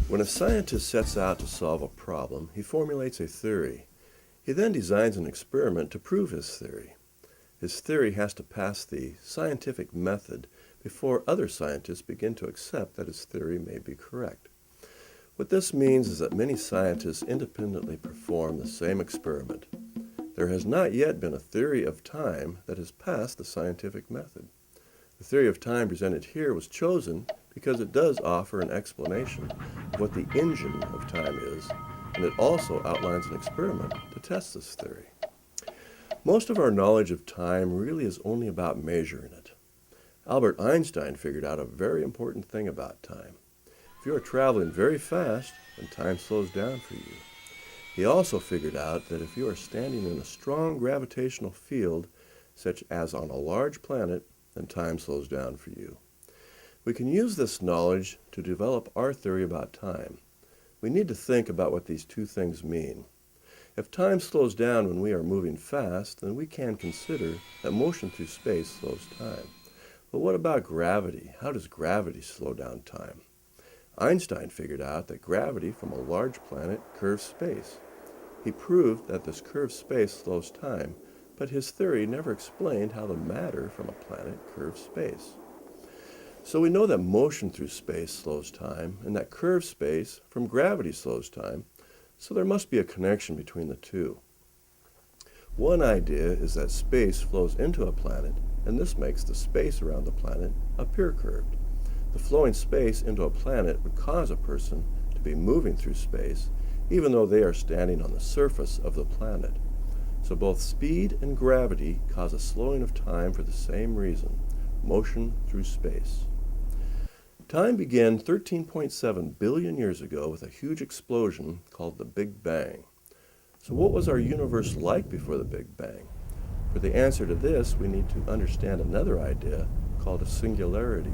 When a scientist sets out to solve a problem, he formulates a theory. He then designs an experiment to prove his theory. His theory has to pass the scientific method before other scientists begin to accept that his theory may be correct. What this means is that many scientists independently perform the same experiment. There has not yet been a theory of time that has passed the scientific method. The theory of time presented here was chosen because it does offer an explanation of what the engine of time is, and it also outlines an experiment to test this theory. Most of our knowledge of time really is only about measuring it. Albert Einstein figured out a very important thing about time. If you are traveling very fast, then time slows down for you. He also figured out that if you are standing in a strong gravitational field, such as on a large planet, then time slows down for you. We can use this knowledge to develop our theory about time. We need to think about what these two things mean. If time slows down when we are moving fast, then we can consider that motion through space slows time. But what about gravity? How does gravity slow down time? Einstein figured out that gravity from a large planet curves space. He proved that this curved space slows time, but his theory never explained how the matter from a planet curves space. So we know that motion through space slows time, and that curved space from gravity slows time, so there must be a connection between the two. One idea is that space flows into a planet, and this makes the space around the planet appear curved. The flowing space into a planet would cause a person to be moving through space, even though they are standing on the surface of the planet. So both speed and gravity cause a slowing of time for the same reason, motion through space. Time began 13.7 billion years ago with a huge explosion called the Big Bang. So what was our universe like before the Big Bang? For the answer to this, we need to understand another idea called a singularity.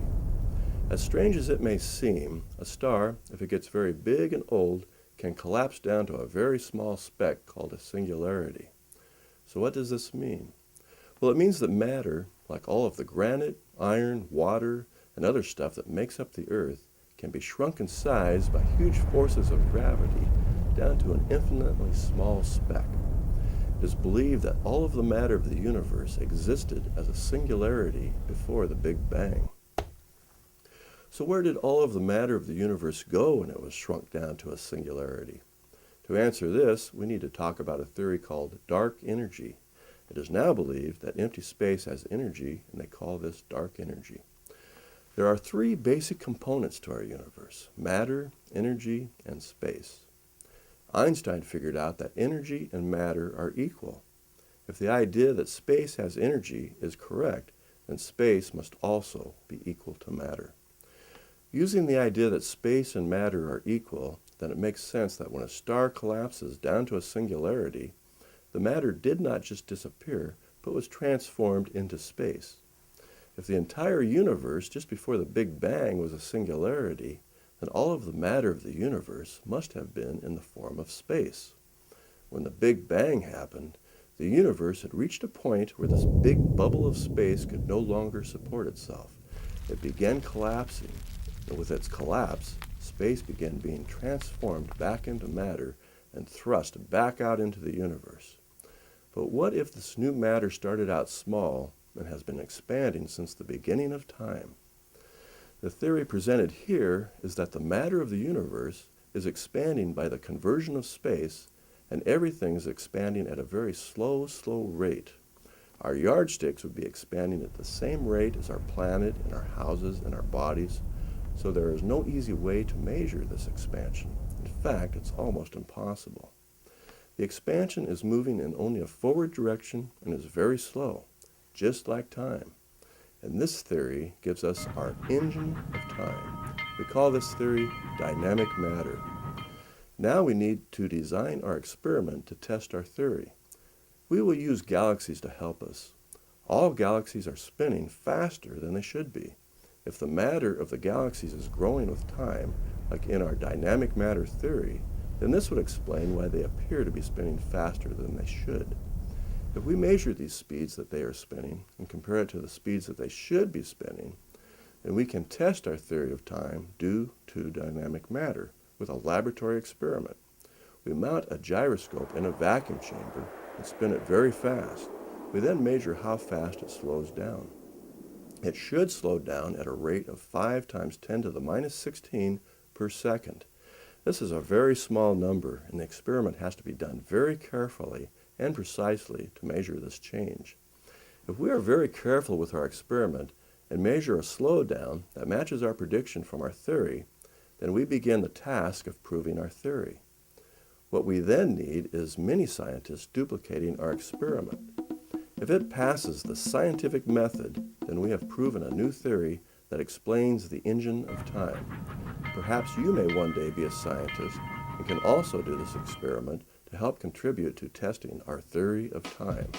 As strange as it may seem, a star, if it gets very big and old, can collapse down to a very small speck called a singularity. So what does this mean? Well, it means that matter, like all of the granite, iron, water, and other stuff that makes up the earth, can be shrunk in size by huge forces of gravity down to an infinitely small speck. It is believed that all of the matter of the universe existed as a singularity before the Big Bang. So where did all of the matter of the universe go when it was shrunk down to a singularity? To answer this, we need to talk about a theory called dark energy. It is now believed that empty space has energy, and they call this dark energy. There are three basic components to our universe: matter, energy, and space. Einstein figured out that energy and matter are equal. If the idea that space has energy is correct, then space must also be equal to matter. Using the idea that space and matter are equal, then it makes sense that when a star collapses down to a singularity, the matter did not just disappear, but was transformed into space. If the entire universe just before the Big Bang was a singularity, then all of the matter of the universe must have been in the form of space. When the Big Bang happened, the universe had reached a point where this big bubble of space could no longer support itself. It began collapsing, and with its collapse, space began being transformed back into matter and thrust back out into the universe. But what if this new matter started out small and has been expanding since the beginning of time? The theory presented here is that the matter of the universe is expanding by the conversion of space, and everything is expanding at a very slow rate. Our yardsticks would be expanding at the same rate as our planet and our houses and our bodies, so there is no easy way to measure this expansion. In fact, it's almost impossible. The expansion is moving in only a forward direction and is very slow, just like time. And this theory gives us our engine of time. We call this theory dynamic matter. Now we need to design our experiment to test our theory. We will use galaxies to help us. All galaxies are spinning faster than they should be. If the matter of the galaxies is growing with time, like in our dynamic matter theory, then this would explain why they appear to be spinning faster than they should. If we measure these speeds that they are spinning and compare it to the speeds that they should be spinning, then we can test our theory of time due to dynamic matter, with a laboratory experiment. We mount a gyroscope in a vacuum chamber and spin it very fast. We then measure how fast it slows down. It should slow down at a rate of 5 times 10 to the minus 16 per second. This is a very small number, and the experiment has to be done very carefully and precisely to measure this change. If we are very careful with our experiment and measure a slowdown that matches our prediction from our theory, then we begin the task of proving our theory. What we then need is many scientists duplicating our experiment. If it passes the scientific method, then we have proven a new theory that explains the engine of time. Perhaps you may one day be a scientist and can also do this experiment to help contribute to testing our theory of time.